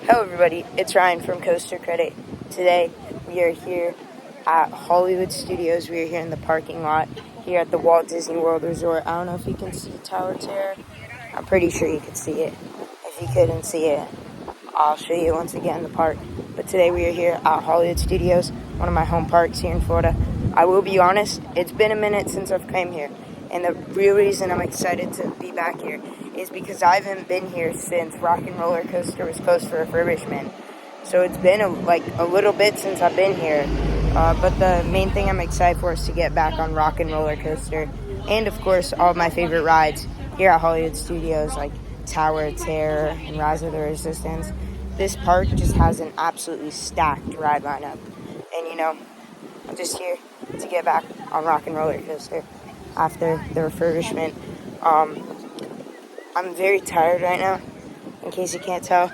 Hello everybody, it's Ryan from Coaster Credit. Today we are here at Hollywood Studios. We are here in the parking lot here at the Walt Disney World Resort. I don't know if you can see Tower Terror. I'm pretty sure you can see it. If you couldn't see it, I'll show you once again the park. But today we are here at Hollywood Studios, one of my home parks here in Florida. I will be honest, it's been a minute since I've come here. And the real reason I'm excited to be back here is because I haven't been here since Rock N Rollercoaster was closed for refurbishment. So it's been a little bit since I've been here. But the main thing I'm excited for is to get back on Rock N Rollercoaster. And of course, all of my favorite rides here at Hollywood Studios, like Tower of Terror and Rise of the Resistance. This park just has an absolutely stacked ride lineup. And I'm just here to get back on Rock N Rollercoaster after the refurbishment. I'm very tired right now. In case you can't tell,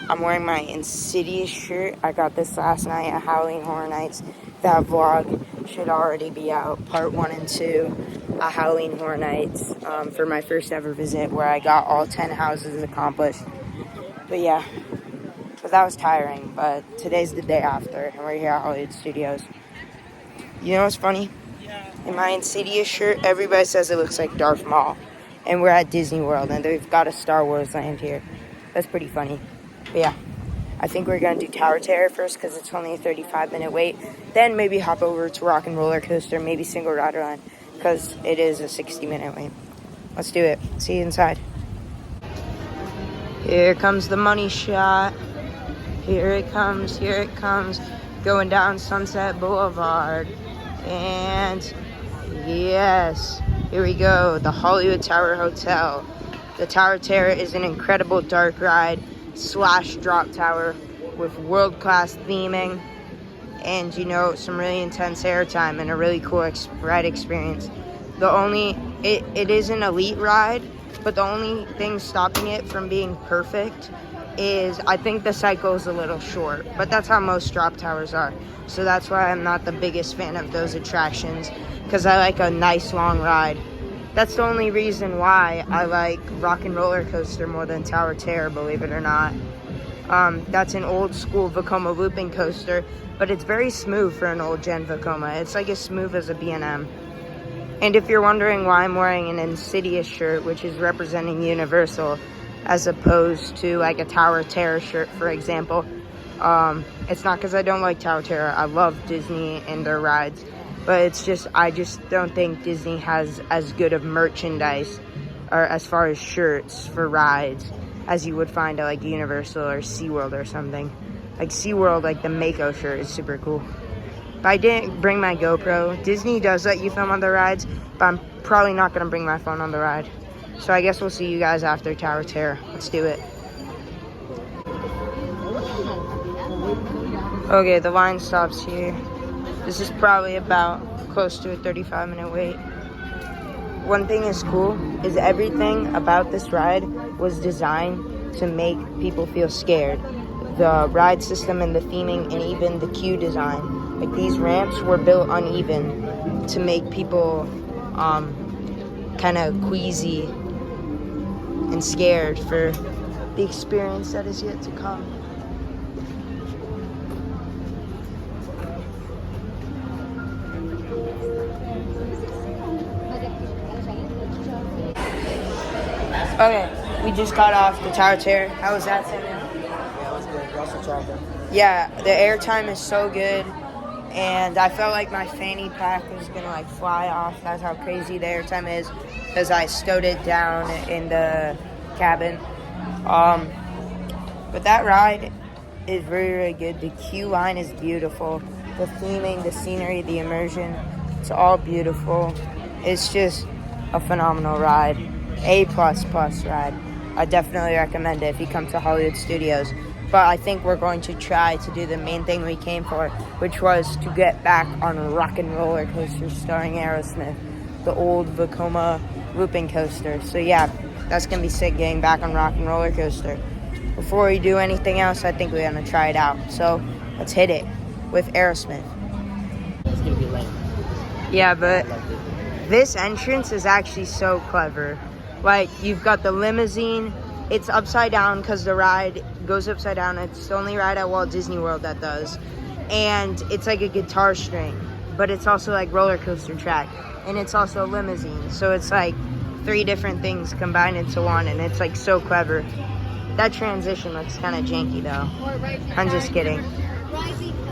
I'm wearing my Insidious shirt. I got this last night at Halloween Horror Nights. That vlog should already be out, part 1 and 2 at Halloween Horror Nights, for my first ever visit where I got all 10 houses accomplished. But yeah, that was tiring, but today's the day after, and we're here at Hollywood Studios. You know what's funny? In my Insidious shirt, everybody says it looks like Darth Maul. And we're at Disney World, and they've got a Star Wars land here. That's pretty funny. But yeah, I think we're going to do Tower Terror first because it's only a 35-minute wait. Then maybe hop over to Rock N Rollercoaster, maybe Single Rider Line, because it is a 60-minute wait. Let's do it. See you inside. Here comes the money shot. Here it comes, here it comes. Going down Sunset Boulevard. And yes, here we go, the Hollywood Tower Hotel. The Tower Terror is an incredible dark ride / drop tower with world-class theming and, some really intense airtime and a really cool ride experience. It is an elite ride, but the only thing stopping it from being perfect is I think the cycle is a little short, but that's how most drop towers are. So that's why I'm not the biggest fan of those attractions, because I like a nice long ride. That's the only reason why I like Rock N Rollercoaster more than Tower Terror, believe it or not. That's an old school Vekoma looping coaster, but it's very smooth for an old gen Vekoma. It's like as smooth as a B&M. And if you're wondering why I'm wearing an Insidious shirt, which is representing Universal, as opposed to like a Tower Terror shirt, for example, it's not because I don't like Tower Terror. I love Disney and their rides, but I just don't think Disney has as good of merchandise or as far as shirts for rides as you would find at like Universal or SeaWorld or something. Like SeaWorld, like the Mako shirt is super cool. But I didn't bring my GoPro. Disney does let you film on the rides, but I'm probably not going to bring my phone on the ride. So I guess we'll see you guys after Tower Terror. Let's do it. Okay, the line stops here. This is probably about close to a 35-minute wait. One thing is cool is everything about this ride was designed to make people feel scared. The ride system and the theming and even the queue design. Like these ramps were built uneven to make people kind of queasy and scared for the experience that is yet to come. Okay, we just got off the Tower Terror. How was that, Samuel? Yeah, it was good. Lots of chocolate. Yeah, the airtime is so good, and I felt like my fanny pack was gonna fly off. That's how crazy the airtime is, because I stowed it down in the cabin. But that ride is really, really good. The queue line is beautiful. The theming, the scenery, the immersion, it's all beautiful. It's just a phenomenal ride. A++ ride. I definitely recommend it if you come to Hollywood Studios. But I think we're going to try to do the main thing we came for, which was to get back on Rock N Rollercoaster starring Aerosmith, the old Vekoma looping coaster. So yeah, that's going to be sick, getting back on Rock N Rollercoaster. Before we do anything else, I think we're going to try it out. So let's hit it with Aerosmith. It's going to be late. Yeah, but this entrance is actually so clever. Like, you've got the limousine, It's upside down because the ride goes upside down. It's the only ride at Walt Disney World that does. And it's like a guitar string, but it's also like roller coaster track. And it's also a limousine. So it's like 3 different things combined into one, and it's like so clever. That transition looks kind of janky though. I'm just kidding.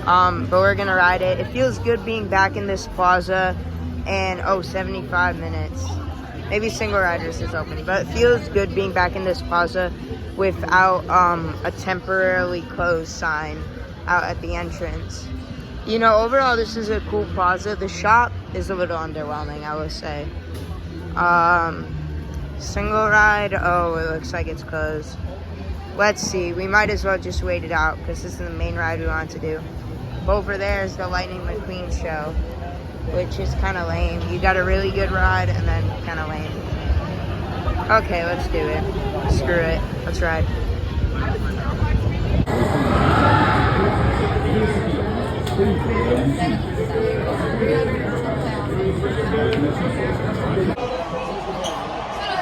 But we're gonna ride it. It feels good being back in this plaza, and 75 minutes. Maybe Single Riders is opening, but it feels good being back in this plaza without a temporarily closed sign out at the entrance. You know, overall this is a cool plaza. The shop is a little underwhelming, I would say. Single ride, it looks like it's closed. Let's see, we might as well just wait it out because this is the main ride we want to do. Over there is the Lightning McQueen show, which is kind of lame. You got a really good ride and then kind of lame. Okay, let's do it. Screw it. Let's ride.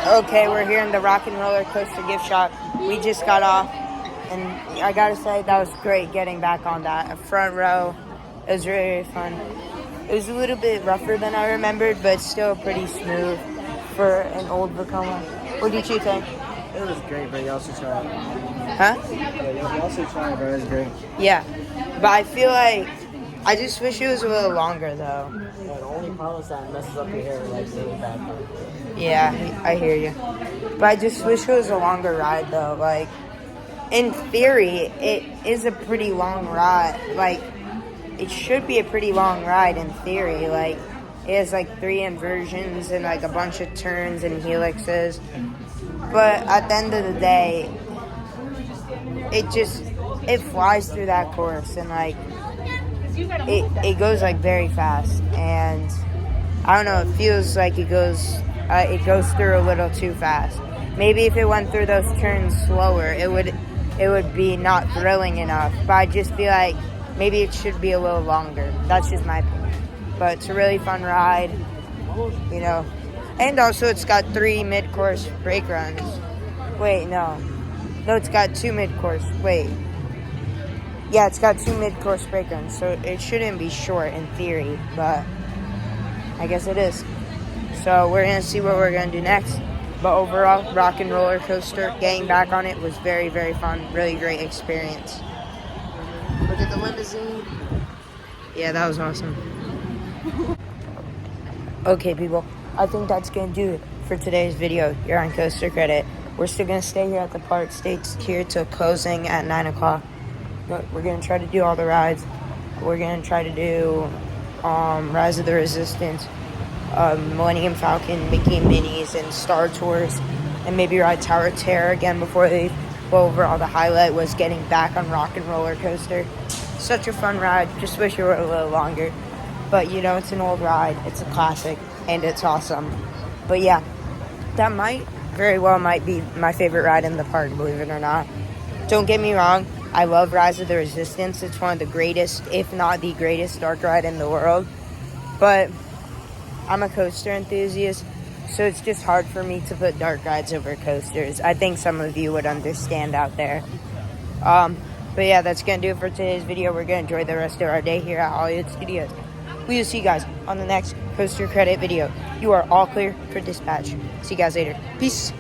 Okay, we're here in the Rock N Rollercoaster gift shop. We just got off, and I gotta say that was great getting back on that front row. It was really, really fun. It was a little bit rougher than I remembered, but still pretty smooth for an old Vekoma. What did you think? It was great, but you also tried. Huh? Yeah, you also tried, but it was great. Yeah, but I feel like I just wish it was a little longer though. Yeah, the only problem is that it messes up your hair like really bad. Yeah, I hear you. But I just wish it was a longer ride though. Like, in theory, it is a pretty long ride. Like, it should be a pretty long ride in theory. Like, it has like 3 inversions and like a bunch of turns and helixes. But at the end of the day, it flies through that course, and like it goes like very fast, and I don't know, it feels like it goes through a little too fast. Maybe if it went through those turns slower, it would be not thrilling enough. But I just feel like maybe it should be a little longer. That's just my opinion. But it's a really fun ride, you know. And also it's got 3 mid-course brake runs. Wait, no, it's got 2 mid-course. Wait. Yeah, it's got 2 mid-course brake runs, so it shouldn't be short in theory, but I guess it is. So we're going to see what we're going to do next. But overall, Rock N Rollercoaster, getting back on it was very, very fun. Really great experience. Look at the limousine. Yeah, that was awesome. Okay, people, I think that's going to do it for today's video here on Coaster Credit. We're still going to stay here at the park, stay here till closing at 9 o'clock. But we're going to try to do all the rides. We're going to try to do Rise of the Resistance, Millennium Falcon, Mickey and Minnie's, and Star Tours, and maybe ride Tower of Terror again before they leave. But overall, the highlight was getting back on Rock N Rollercoaster. Such a fun ride. Just wish it were a little longer. But, you know, it's an old ride. It's a classic, and it's awesome. But, yeah, that very well might be my favorite ride in the park, believe it or not. Don't get me wrong. I love Rise of the Resistance. It's one of the greatest, if not the greatest, dark ride in the world. But I'm a coaster enthusiast, so it's just hard for me to put dark rides over coasters. I think some of you would understand out there. But yeah, that's going to do it for today's video. We're going to enjoy the rest of our day here at Hollywood Studios. We will see you guys on the next Coaster Credit video. You are all clear for dispatch. See you guys later. Peace.